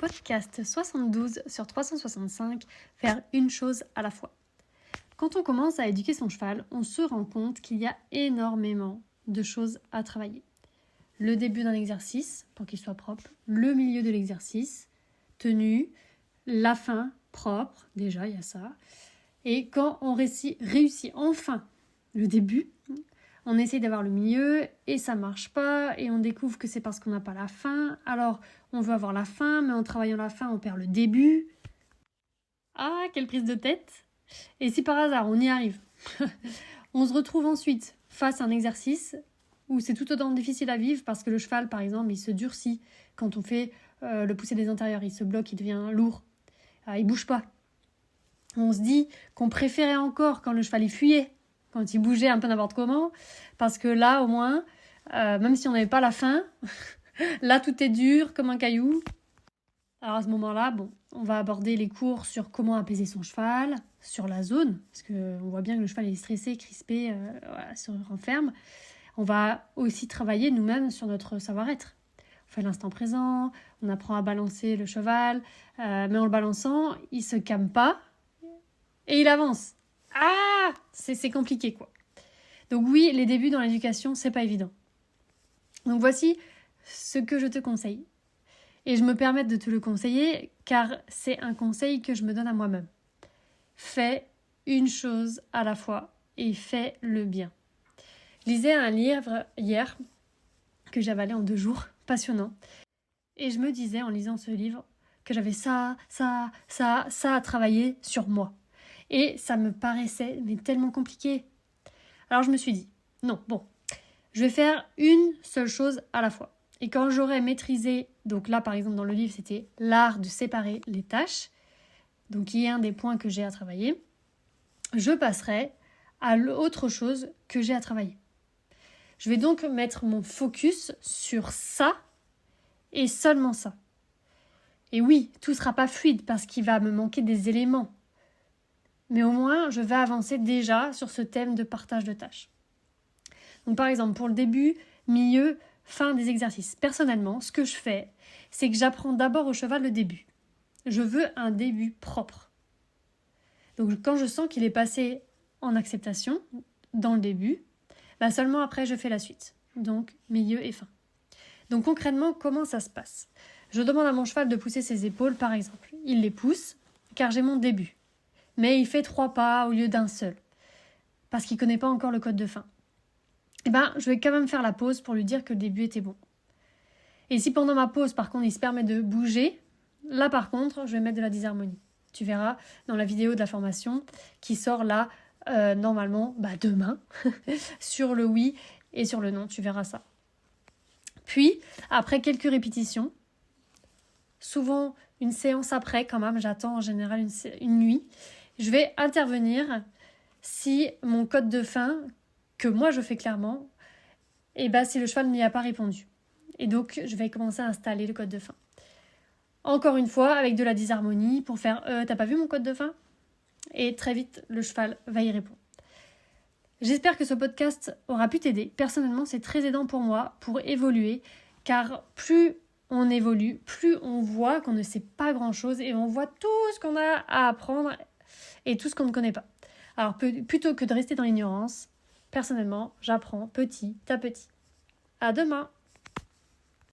podcast 72 sur 365, faire une chose à la fois. Quand on commence à éduquer son cheval, on se rend compte qu'il y a énormément de choses à travailler. Le début d'un exercice, pour qu'il soit propre, le milieu de l'exercice, tenue, la fin, propre, déjà il y a ça. Et quand on réussit enfin le début, on essaye d'avoir le milieu et ça marche pas et on découvre que c'est parce qu'on n'a pas la fin. Alors on veut avoir la fin, mais en travaillant la fin, on perd le début. Ah, quelle prise de tête! Et si par hasard on y arrive, on se retrouve ensuite face à un exercice où c'est tout autant difficile à vivre parce que le cheval, par exemple, il se durcit quand on fait le pousser des antérieurs, il se bloque, il devient lourd, il bouge pas. On se dit qu'on préférait encore quand le cheval il fuyait, quand il bougeait un peu n'importe comment, parce que là au moins, même si on n'avait pas la fin, là tout est dur comme un caillou. Alors à ce moment-là, on va aborder les cours sur comment apaiser son cheval, sur la zone, parce qu'on voit bien que le cheval est stressé, crispé, se renferme. On va aussi travailler nous-mêmes sur notre savoir-être. On fait l'instant présent, on apprend à balancer le cheval, mais en le balançant, il se calme pas et il avance. Ah, c'est compliqué quoi. Donc oui, les débuts dans l'éducation, c'est pas évident. Donc voici ce que je te conseille. Et je me permets de te le conseiller car c'est un conseil que je me donne à moi-même. Fais une chose à la fois et fais-le bien. Je lisais un livre hier que j'ai avalé en 2 jours, passionnant. Et je me disais en lisant ce livre que j'avais ça à travailler sur moi. Et ça me paraissait tellement compliqué. Alors je me suis dit, je vais faire une seule chose à la fois. Et quand j'aurai maîtrisé, donc là par exemple dans le livre c'était l'art de séparer les tâches, donc il y a un des points que j'ai à travailler, je passerai à l'autre chose que j'ai à travailler. Je vais donc mettre mon focus sur ça et seulement ça. Et oui, tout ne sera pas fluide parce qu'il va me manquer des éléments. Mais au moins, je vais avancer déjà sur ce thème de partage de tâches. Donc par exemple, pour le début, milieu, fin des exercices. Personnellement, ce que je fais, c'est que j'apprends d'abord au cheval le début. Je veux un début propre. Donc quand je sens qu'il est passé en acceptation, dans le début, seulement après je fais la suite. Donc milieu et fin. Donc concrètement, comment ça se passe ? Je demande à mon cheval de pousser ses épaules par exemple. Il les pousse car j'ai mon début. Mais il fait 3 pas au lieu d'un seul. Parce qu'il ne connaît pas encore le code de fin. Je vais quand même faire la pause pour lui dire que le début était bon. Et si pendant ma pause, par contre, il se permet de bouger, là, par contre, je vais mettre de la disharmonie. Tu verras dans la vidéo de la formation qui sort là, normalement, demain, sur le oui et sur le non, tu verras ça. Puis, après quelques répétitions, souvent une séance après, quand même, j'attends en général une nuit, je vais intervenir si mon code de fin, que moi je fais clairement, si le cheval n'y a pas répondu. Et donc, je vais commencer à installer le code de fin. Encore une fois, avec de la disharmonie pour faire « t'as pas vu mon code de fin ?» Et très vite, le cheval va y répondre. J'espère que ce podcast aura pu t'aider. Personnellement, c'est très aidant pour moi, pour évoluer, car plus on évolue, plus on voit qu'on ne sait pas grand-chose et on voit tout ce qu'on a à apprendre et tout ce qu'on ne connaît pas. Alors, plutôt que de rester dans l'ignorance, personnellement, j'apprends petit à petit. À demain!